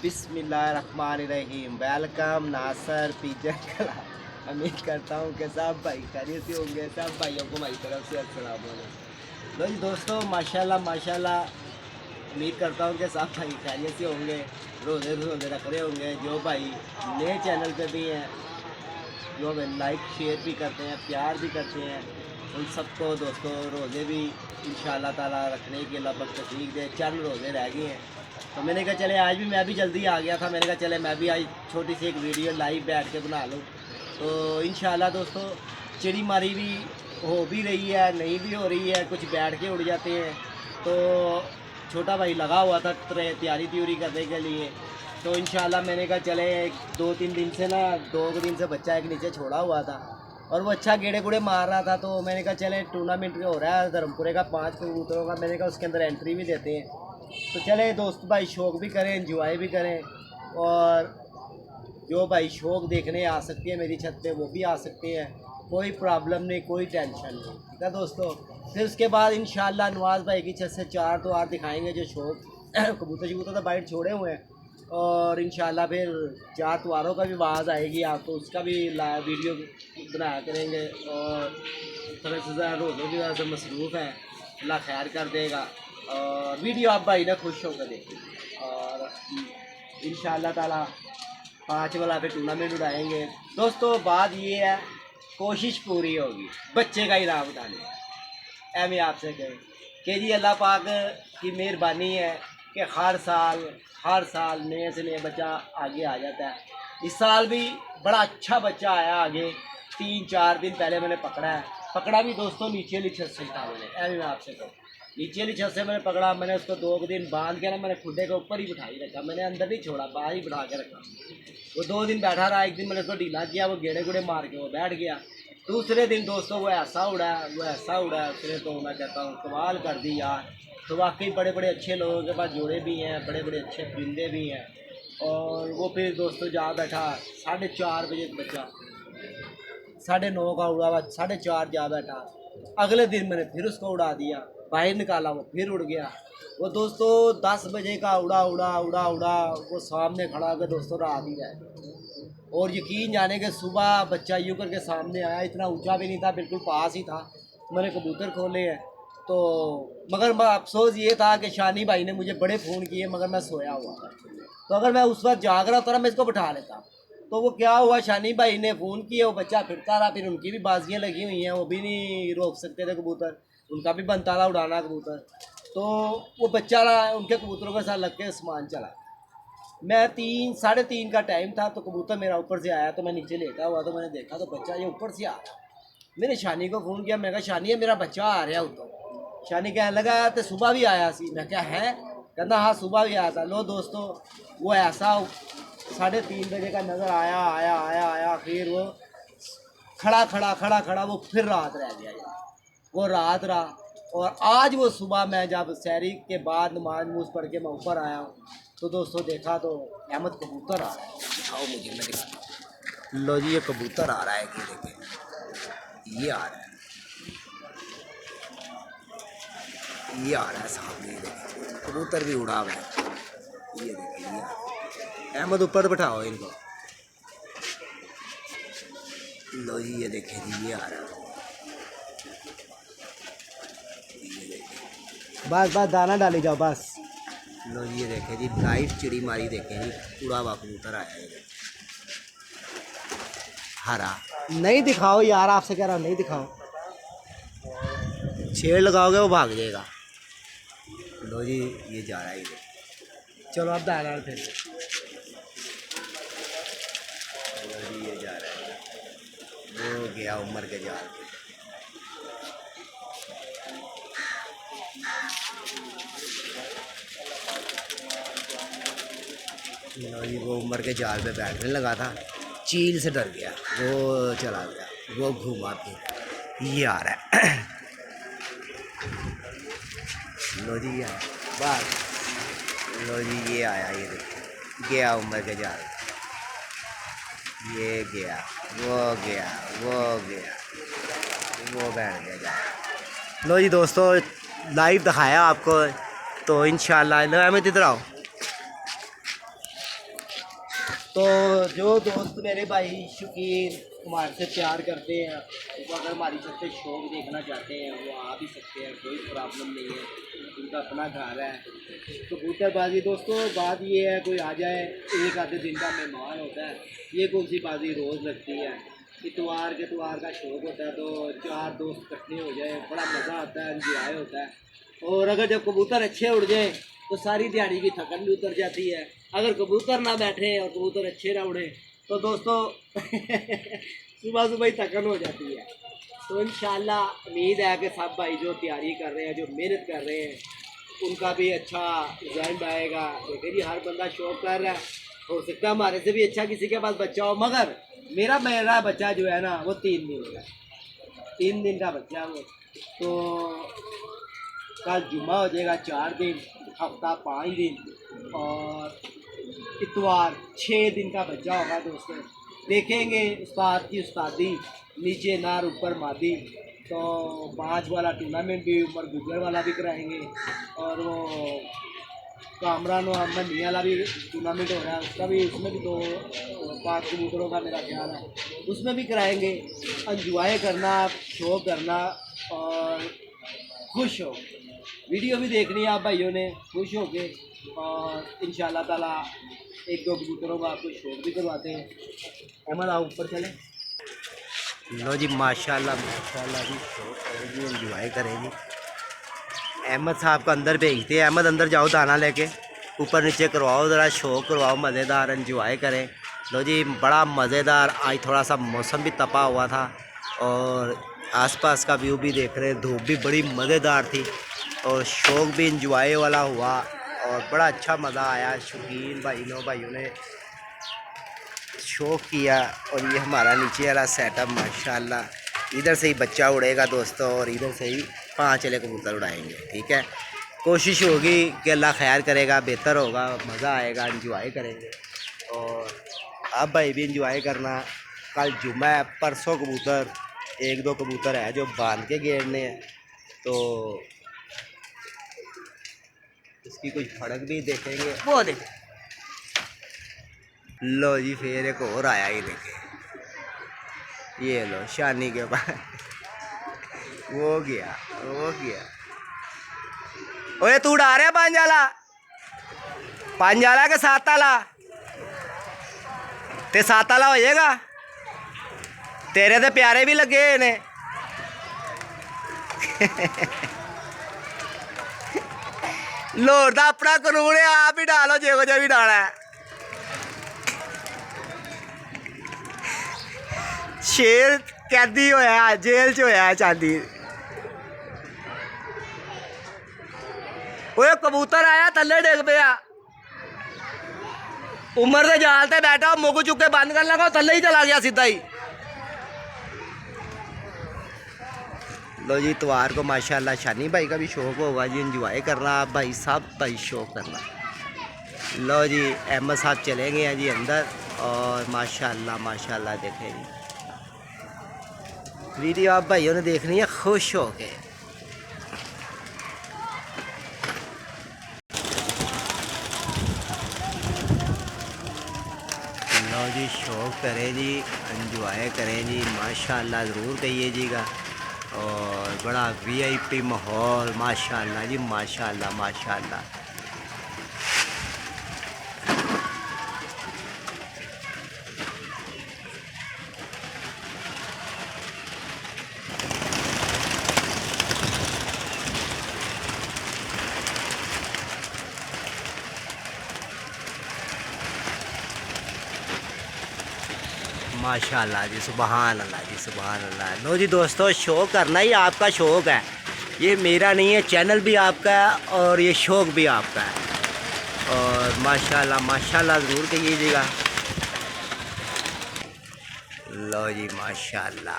बिस्मिल्लाहिर्रहमानिर्रहीम। वेलकम नासर पिजन कला। उम्मीद करता हूँ कि सब भाई खैरियत से होंगे। सब भाइयों को हमारी तरफ से अस्सलाम वालेकुम। लो जी दोस्तों, माशाल्लाह माशाल्लाह, उम्मीद करता हूँ कि सब भाई खैरियत से होंगे, रोज़े रोज़े रख रहे होंगे। जो भाई नए चैनल पे भी हैं, जो हमें लाइक शेयर भी करते हैं, प्यार भी करते हैं, उन सबको दोस्तों रोज़े भी इंशाअल्लाह ताला रखने की अल्लाह पाक तौफीक दे। चंद रोज़े रह गए हैं, तो मैंने कहा चले आज भी मैं भी जल्दी आ गया था। मैंने कहा चले मैं भी आज छोटी सी एक वीडियो लाइव बैठ के बना लूँ। तो इंशाल्लाह दोस्तों चिड़ी मारी भी हो भी रही है, नहीं भी हो रही है, कुछ बैठ के उड़ जाते हैं। तो छोटा भाई लगा हुआ था तैयारी त्यूरी करने के लिए। तो इंशाल्लाह मैंने कहा चले 2-3 दिन से ना 2 दिन से बच्चा एक नीचे छोड़ा हुआ था और वो अच्छा गेड़े गुड़े मार रहा था। तो मैंने कहा चले टूर्नामेंट हो रहा है धर्मपुरे का 5 कबूतरों का, मैंने कहा उसके अंदर एंट्री भी देते हैं। तो चले दोस्त भाई शौक़ भी करें, एंजॉय भी करें, और जो भाई शौक़ देखने आ सकते हैं मेरी छत पे वो भी आ सकते हैं। कोई प्रॉब्लम नहीं, कोई टेंशन नहीं, ठीक है दोस्तों। फिर उसके बाद इंशाल्लाह नवाज़ भाई की छत से 4 तो और दिखाएंगे जो शौक़ कबूतर शबूतर तो बाइट छोड़े हुए हैं। और इंशाल्लाह फिर 4 त्योहारों का भी आवाज़ आएगी आपको, उसका भी वीडियो बनाया करेंगे। और तरह से रोज़े की वजह से मसरूफ़ है, अल्लाह खैर कर देगा। और वीडियो आप भाई ना खुश होकर देखिए। और इंशाअल्लाह ताला 5 वाला पे टूर्नामेंट उड़ाएंगे दोस्तों। बात ये है, कोशिश पूरी होगी बच्चे का इनाम उठाने। मैं आपसे कहें कि जी अल्लाह पाक की मेहरबानी है कि हर साल नए से नया बच्चा आगे आ जाता है। इस साल भी बड़ा अच्छा बच्चा आया आगे। 3-4 दिन पहले मैंने पकड़ा भी दोस्तों नीचे वाली छत से था मैंने। मैं आपसे कहूँ नीचे वाली छत से मैंने पकड़ा। मैंने उसको 2 दिन बांध के ना मैंने खुडे के ऊपर ही बिठा ही रखा, मैंने अंदर नहीं छोड़ा, बाहर ही बिठा के रखा। वो 2 दिन बैठा रहा। एक दिन मैंने उसको ढीला किया, वो गेड़े गुड़े मार के वो बैठ गया। दूसरे दिन दोस्तों वो ऐसा उड़ा उसने, तो मैं कहता हूँ कमाल कर दी यार। तो वाकई बड़े बड़े अच्छे लोगों के पास जोड़े भी हैं, बड़े बड़े अच्छे परिंदे भी हैं। और वो फिर दोस्तों जा बैठा 4:30 बजे बच्चा, 9:30 का उड़ा हुआ, 4:30 जा बैठा। अगले दिन मैंने फिर उसको उड़ा दिया, बाहर निकाला, वो फिर उड़ गया। वो दोस्तों 10 बजे का उड़ा वो सामने खड़ा होकर दोस्तों रात ही रह। और यकीन जाने के सुबह बच्चा यूँ करके सामने आया, इतना ऊंचा भी नहीं था, बिल्कुल पास ही था। मैंने कबूतर खोले हैं तो, मगर अफसोस ये था कि शानी भाई ने मुझे बड़े फ़ोन किए, मगर मैं सोया हुआ था। तो अगर मैं उस वक्त जाग रहा था मैं इसको बिठा लेता। तो वो क्या हुआ, शानी भाई ने फ़ोन किया, वो बच्चा फिरता रहा। फिर उनकी भी बाजियाँ लगी हुई हैं, वो भी नहीं रोक सकते थे कबूतर, उनका भी बनता था उड़ाना कबूतर। तो वो बच्चा उनके कबूतरों के साथ लग के आसमान चला। मैं 3-3:30 का टाइम था, तो कबूतर मेरा ऊपर से आया। तो मैं नीचे लेटा हुआ, तो मैंने देखा तो बच्चा ये ऊपर से आ रहा। मैंने शानी को फ़ोन किया, मैं कहा शानी है मेरा बच्चा आ रहा ऊपर। शानी कहने लगा तो सुबह भी आया सी। मैं क्या है, कहता हाँ सुबह भी आया था। लो दोस्तों वो ऐसा 3:30 बजे का नज़र आया। फिर वो खड़ा वो फिर रात रह गया यार, वो रात रहा। और आज वो सुबह मैं जब सैरी के बाद नमाज मूज पढ़ के मैं ऊपर आया हूँ, तो दोस्तों देखा तो अहमद कबूतर आ रहा है। दिखाओ मुझे, मैं दिखा। लो जी ये कबूतर आ रहा है, ये देखें, ये आ रहा है, ये आ रहा है सामने। ये देखें कबूतर भी उड़ा हुआ है, ये देखें, ये अहमद ऊपर बैठाओ इनको। लो जी ये देखें जी, ये आ रहा है, बस दाना डाली जाओ बस। लो जी ये देखें जी लाइव चिड़ी मारी, देखें जी उड़ा हुआ कबूतर आया है हरा। नहीं दिखाओ यार, आपसे कह रहा हूँ नहीं दिखाओ, छेड़ लगाओगे वो भाग जाएगा। लो जी ये जा रहा है, ये चलो अब दाना फिर। लो जी ये जा रहा है, वो गया उमर के जाल पे। लो जी वो उमर के जाल पे बैठने लगा था, चील से डर गया, वो चला गया, वो घूमा फिर ये आ रहा है। लो जी आया बस। लो जी ये आया, ये देखिए गया उमर के जाल, ये गया, वो बैठ गया जाल। लो जी दोस्तों लाइव दिखाया आपको, तो इंशाल्लाह। लो अहमद इधर आओ, तो जो दोस्त मेरे भाई शौकीन हमारे से प्यार करते हैं, वो अगर हमारी छत से शौक देखना चाहते हैं वो आ भी सकते हैं, कोई प्रॉब्लम नहीं है, उनका अपना घर है। कबूतरबाजी दोस्तों बात ये है, कोई आ जाए एक आधे दिन का मेहमान होता है, ये कौन सी बाजी रोज़ लगती है। इतवार के इतवार का शौक होता है तो चार दोस्त इकट्ठे हो जाए, बड़ा मज़ा आता है, एंजॉय होता है। और अगर जब कबूतर अच्छे उड़ जाए तो सारी दिहाड़ी की थकन भी उतर जाती है। अगर कबूतर ना बैठे और कबूतर अच्छे ना उड़े तो दोस्तों सुबह सुबह ही थकन हो जाती है। तो इंशाल्लाह उम्मीद है कि सब भाई जो तैयारी कर रहे हैं, जो मेहनत कर रहे हैं, उनका भी अच्छा रिजल्ट आएगा। देखिए जी, हर बंदा शौक कर रहा है, हो सकता है हमारे से भी अच्छा किसी के पास बच्चा हो, मगर मेरा बच्चा जो है ना वो 3 दिन का, 3 दिन का बच्चा वो। तो कल जुम्मा हो जाएगा 4 दिन, हफ्ता 5 दिन और इतवार 6 दिन का बच्चा होगा दोस्तों। देखेंगे उस्ताद की उस्तादी, नीचे नार ऊपर मादी। तो 5 वाला टूर्नामेंट भी ऊपर गुजर वाला भी कराएंगे, और वो कामरान और मंडी वाला भी टूर्नामेंट हो रहा है, उसका भी, उसमें भी 5 कबूतरों का मेरा ख्याल है, उसमें भी कराएंगे। एंजॉय करना, शो करना और खुश हो। वीडियो भी देखनी है आप भाइयों ने, खुश हो के, और इंशाल्लाह ताला 1-2 कबूतरों का आपको शौक भी करवाते हैं। अहमद आप ऊपर चले। लो जी माशाल्लाह माशाल्लाह जी, शौक करेंगी, एंजॉय करेंगी। अहमद साहब को अंदर भेजते हैं, अहमद अंदर जाओ दाना लेके, ऊपर नीचे करवाओ, ज़रा शौक करवाओ, मज़ेदार एंजॉय करें। लो जी बड़ा मज़ेदार, आज थोड़ा सा मौसम भी तपा हुआ था और आसपास का व्यू भी देख रहे हैं, धूप भी बड़ी मज़ेदार थी और शौक भी इंजॉय वाला हुआ और बड़ा अच्छा मज़ा आया। शौकीन भाइयों ने शौक किया। और ये हमारा नीचे वाला सेटअप माशाल्लाह, इधर से ही बच्चा उड़ेगा दोस्तों और इधर से ही 5 चले कबूतर उड़ाएंगे। ठीक है, कोशिश होगी कि अल्लाह खैर करेगा, बेहतर होगा, मज़ा आएगा, एंजॉय करेंगे। और आप भाई भी एंजॉय करना। कल जुम्मा है, परसों कबूतर 1-2 कबूतर है जो बांध के गेड़ने हैं, तो इसकी कुछ फड़क भी देखेंगे। वो देखें, लो जी फिर एक और आया ही लेके, ये लो शानी के पास वो गया। ओए तू उड़ा रहा पांजाला के 7 ताला ते 7 ताला हो जाएगा, तेरे तो प्यारे भी लगे ने लोर दा अपना कानून है, आप ही डालो जो भी डाला है। शेर कैदी होया, जेल च होया चांदी। वो कबूतर आया थले डिग पिया, उमर के जाल से बैठा, मुग चुक के बंद कर लगा, थले ही चला गया सीधा ही। लो जी इतवार को माशाल्लाह शानी भाई का भी शौक होगा जी, एंजॉय करना आप भाई, सब भाई शौक करना। लो जी अहमद साहब चलेंगे हैं जी अंदर और माशाल्लाह देखें जी, वीडियो आप भाइयों ने देखनी है खुश हो के। लो जी शौक करें जी, एंजॉय करें जी, माशाल्लाह ज़रूर कहिएगा। और बड़ा वीआईपी माहौल माशाल्लाह जी, माशाल्लाह। माशाल्लाह जी, सुभान अल्लाह जी, सुभान अल्लाह। लो जी दोस्तों, शौक करना ही आपका शौक है, ये मेरा नहीं है, चैनल भी आपका है और ये शौक भी आपका है। और माशाल्लाह ज़रूर कहिएगा। लो जी माशाल्लाह।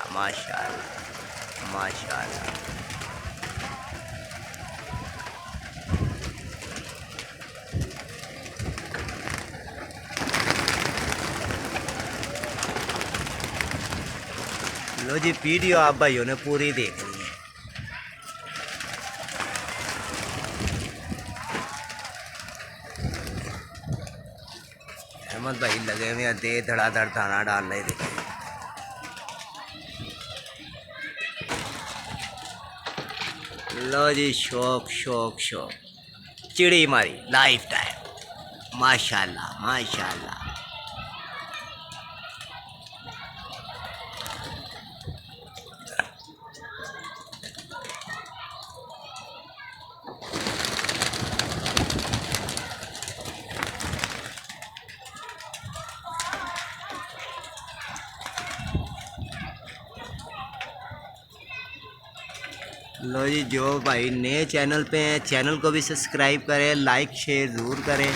लो जी वीडियो आप भाइयों ने पूरी देखनी है। अहमद भाई लगे हुए हैं दे धड़ाधड़ दाना डाल रहे देखे। लो जी शौक शौक शौक चिड़ी मारी लाइफ टाइम माशाल्लाह माशाल्लाह। लो जी जो भाई नए चैनल पे हैं चैनल को भी सब्सक्राइब करें, लाइक शेयर ज़रूर करें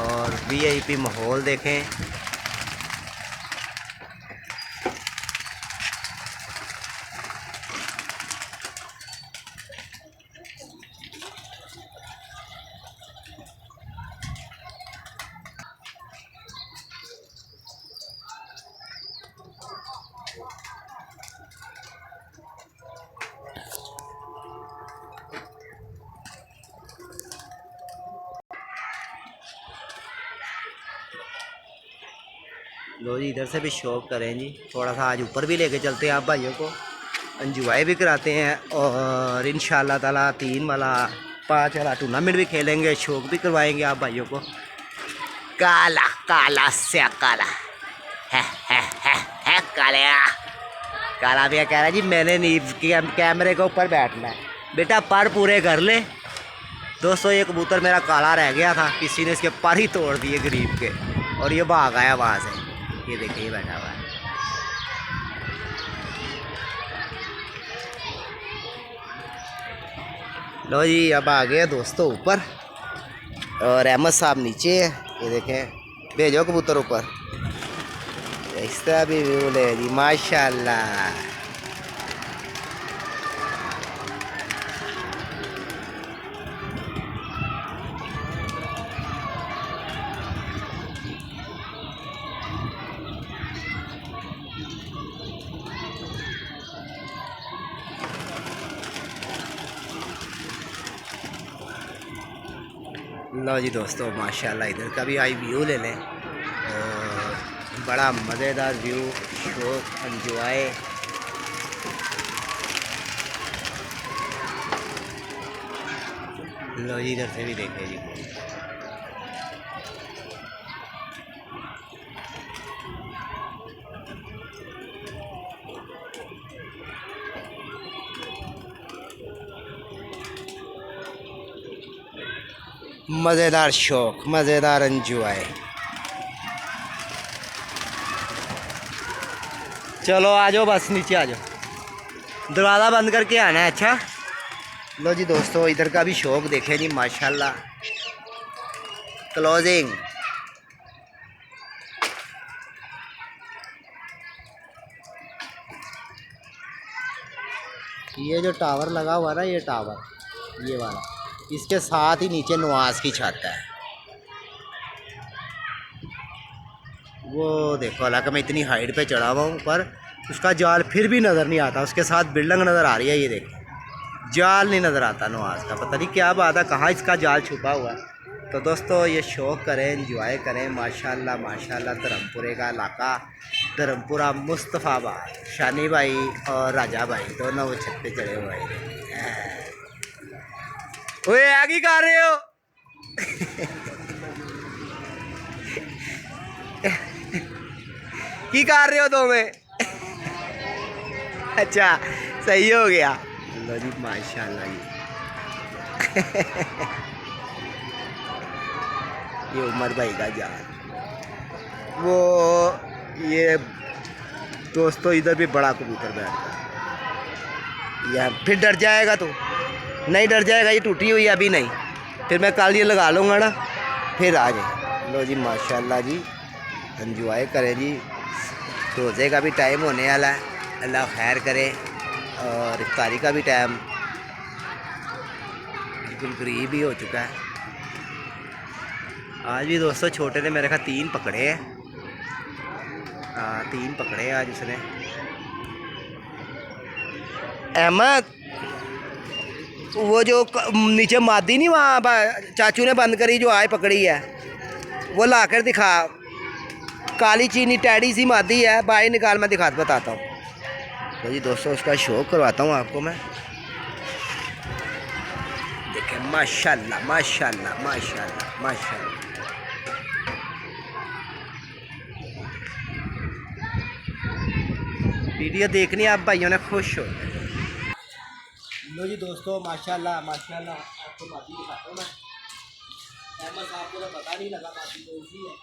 और वीआईपी माहौल देखें। लो जी इधर से भी शौक करें जी, थोड़ा सा आज ऊपर भी लेके चलते हैं आप भाइयों को, एंजॉय भी कराते हैं और इंशाल्लाह ताला 3 वाला 5 वाला टूर्नामेंट भी खेलेंगे, शौक भी करवाएंगे आप भाइयों को। काला काला से काला है काला। काला भैया कह रहा है जी मैंने नहीं कैमरे के ऊपर बैठना है, बेटा पर पूरे कर ले। दोस्तों ये कबूतर मेरा काला रह गया था, किसी ने इसके पर ही तोड़ दिए गरीब के और ये भाग आया वहाँ से। ये देखिए बैठा हुआ है। लो जी अब आ गए दोस्तों ऊपर और अहमद साहब नीचे है। ये देखें भेजो कबूतर ऊपर, इसका भी व्यू ले जी माशाल्लाह। लो जी दोस्तों माशाल्लाह इधर का भी आई व्यू ले लें और बड़ा मज़ेदार व्यू शौक एंजॉय। लो जी इधर से भी देखें जी, मज़ेदार शौक मज़ेदार एंजॉय। चलो आ जाओ बस नीचे आ जाओ, दरवाज़ा बंद करके आना है। अच्छा लो जी दोस्तों इधर का भी शौक देखें जी माशाल्लाह। क्लोजिंग ये जो टावर लगा हुआ ना, ये टावर ये वाला, इसके साथ ही नीचे नवाज की छत है। वो देखो हालांकि मैं इतनी हाइट पे चढ़ा हुआ हूँ पर उसका जाल फिर भी नज़र नहीं आता, उसके साथ बिल्डिंग नज़र आ रही है। ये देखिए जाल नहीं नज़र आता नवाज का, पता नहीं क्या बात है, कहाँ इसका जाल छुपा हुआ है। तो दोस्तों ये शौक़ करें एंजॉय करें माशाल्लाह माशाल्लाह। धर्मपुरे का इलाका धर्मपुरा मुस्तफ़ाबाद, शानी भाई और राजा भाई दोनों वो छत पे चढ़े हुए हैं। ओए आगे कर रहे हो की कर रहे हो तो में अच्छा सही हो गया। लो जी माशाल्लाह ये उमर भाई का जाल। वो ये दोस्तों इधर भी बड़ा कबूतर बैठता है, यह फिर डर जाएगा तो नहीं डर जाएगा, ये टूटी हुई अभी नहीं, फिर मैं कल ये लगा लूँगा ना फिर आ जाए। लो जी माशाल्लाह जी एंजॉय करें जी, रोज़े का भी टाइम होने वाला है, अल्लाह खैर करे और इफ्तारी का भी टाइम बिल्कुल करीब ही हो चुका है। आज भी दोस्तों छोटे ने मेरे ख्याल 3 पकड़े हैं। हाँ 3 पकड़े हैं आज उसने। अहमद वो जो नीचे मादी नहीं वहाँ चाचू ने बंद करी जो आज पकड़ी है, वो ला कर दिखा। काली चीनी टैडी सी मादी है, बाहर निकाल, मैं बताता हूँ। तो जी दोस्तों उसका शौक करवाता हूँ आपको मैं। देखें माशाल्लाह माशाल्लाह माशाल्लाह माशाल्लाह। वीडियो देखनी आप भाइयों ने खुश हो। लो जी दोस्तों माशाल्लाह माशाल्लाह, आपको मादी दिखाता हूँ मैं। अहमद साहब को तो पता नहीं लगा मादी कौन सी है।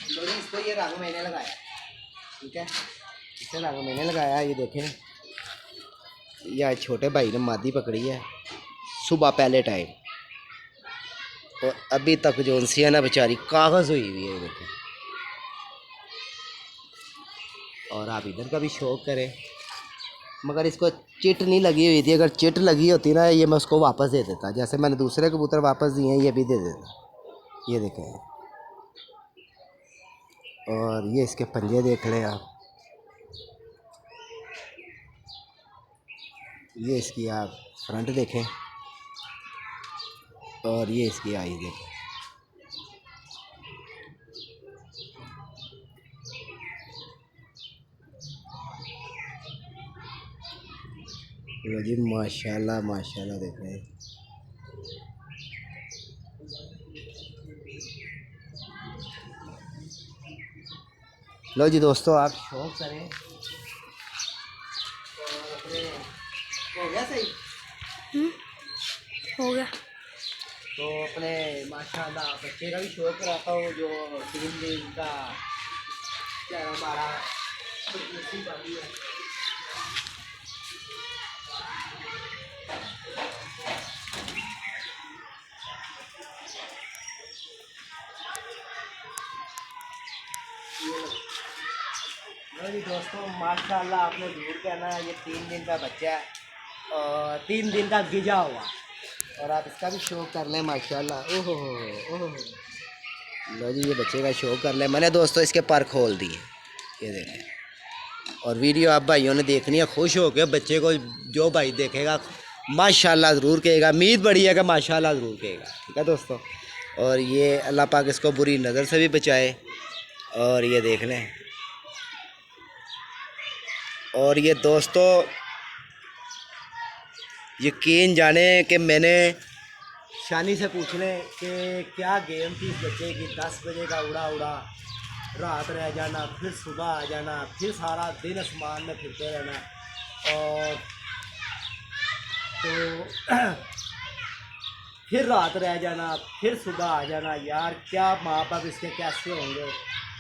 लो जी इसको ये रंग मैंने लगाया, ठीक है, इसे रंग मैंने लगाया। ये देखें, यह छोटे भाई ने मादी पकड़ी है सुबह पहले टाइम, और अभी तक जो उनसी है ना बेचारी कागज़ हुई हुई है, देखें। और आप इधर का भी शौक करें, मगर इसको चिट नहीं लगी हुई थी। अगर चिट लगी होती ना, ये मैं उसको वापस दे देता, जैसे मैंने दूसरे कबूतर वापस दिए हैं, ये भी दे देता। ये देखें, और ये इसके पंजे देख लें आप, ये इसकी आप फ्रंट देखें, और ये इसकी आई देखें। लो जी माशाल्लाह माशाल्लाह देखें। लो जी दोस्तों आप शौक करें। हो गया सही? हो गया। तो अपने माशाल्लाह बच्चे का भी शौक कराता हूँ, जो 3 दिन का क्या हमारा बाकी है। लो जी दोस्तों माशाल्लाह आपने जरूर कहना है, ये 3 दिन का बच्चा है और 3 दिन का गिजा हुआ, और आप इसका भी शौक कर लें माशाल्लाह। ओहो ओहो। लो जी ये बच्चे का शौक कर लें। मैंने दोस्तों इसके पर खोल दिए, ये देखें। और वीडियो आप भाइयों ने देखनी है खुश हो के। बच्चे को जो भाई देखेगा माशाल्लाह ज़रूर कहेगा, उम्मीद बड़ी है कि माशाल्लाह ज़रूर कहेगा, ठीक है दोस्तों। और ये अल्लाह पाक इसको बुरी नज़र से भी बचाए। और ये देख लें, और ये दोस्तों यकीन जाने कि मैंने शानी से पूछ लें कि क्या गेम थी इस बच्चे की। 10 बजे का उड़ा उड़ा, रात रह जाना, फिर सुबह आ जाना, फिर सारा दिन आसमान में फिरते रहना, और तो फिर रात रह जाना, फिर सुबह आ जाना। यार क्या माँ बाप इसके कैसे होंगे।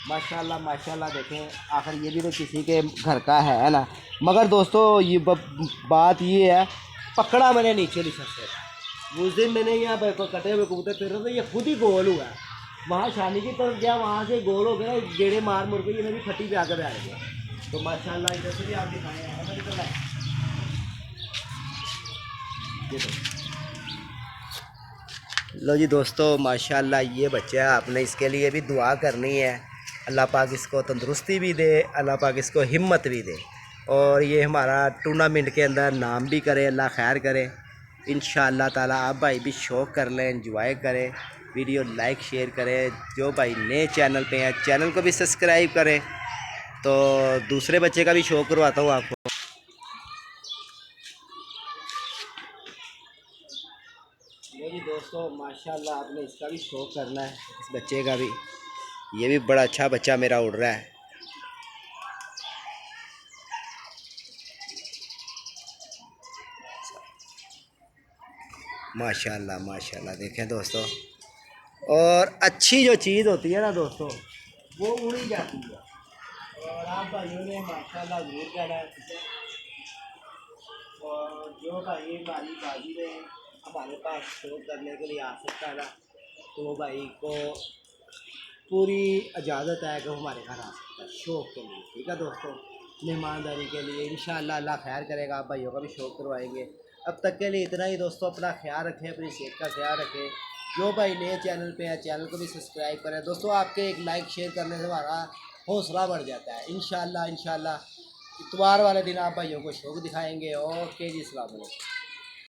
माशाल्लाह माशाल्लाह देखें, आखिर ये भी तो किसी के घर का है ना। मगर दोस्तों ये बात ये है, पकड़ा मैंने नीचे लिखा से। उस दिन मैंने यहाँ कटे हुए कबूतर फिर रहे थे, ये खुद ही गोल हुआ। वहाँ शानी की तरफ गया, वहाँ से गोल हो गया, गेड़े मार मुड़ के ये मेरी फटी पे आकर बैठ गया। तो माशाल्लाह इधर से भी आप दिखाए हैं। लो जी दोस्तों माशाल्लाह ये बच्चा है, आपने इसके लिए भी दुआ करनी है। अल्लाह पाक इसको तंदुरुस्ती भी दे, अल्लाह पाक इसको हिम्मत भी दे, और ये हमारा टूर्नामेंट के अंदर नाम भी करे, अल्लाह खैर करे इंशाअल्लाह ताला। आप भाई भी शौक़ कर लें, एंजॉय करें, वीडियो लाइक शेयर करें। जो भाई नए चैनल पे हैं चैनल को भी सब्सक्राइब करें। तो दूसरे बच्चे का भी शौक़ करवाता हूँ आपको। जी दोस्तों माशाल्लाह आपने इसका भी शौक़ करना है, इस बच्चे का भी। ये भी बड़ा अच्छा बच्चा मेरा उड़ रहा है। माशाल्लाह माशाल्लाह देखें दोस्तों, और अच्छी जो चीज़ होती है ना दोस्तों, वो उड़ी जाती है। और आप भाइयों ने माशाल्लाह ज़रूर कहना है। और जो भाई हमारी बाजी में हमारे पास शो करने के लिए आ सकता है ना, तो भाई को पूरी इजाज़त है कि हमारे घर आ सकता है शौक़ के लिए, ठीक है दोस्तों, मेहमानदारी के लिए। इंशाअल्लाह अल्लाह खैर करेगा, आप भाइयों का भी शौक़ करवाएंगे। अब तक के लिए इतना ही दोस्तों, अपना ख्याल रखें, अपनी सेहत का ख्याल रखें। जो भाई नए चैनल पे है चैनल को भी सब्सक्राइब करें दोस्तों। आपके एक लाइक शेयर करने से हमारा हौसला बढ़ जाता है। इंशाल्लाह इंशाल्लाह इतवार वाले दिन आप भाइयों को शौक दिखाएंगे। ओके जी, अस्सलाम वालेकुम।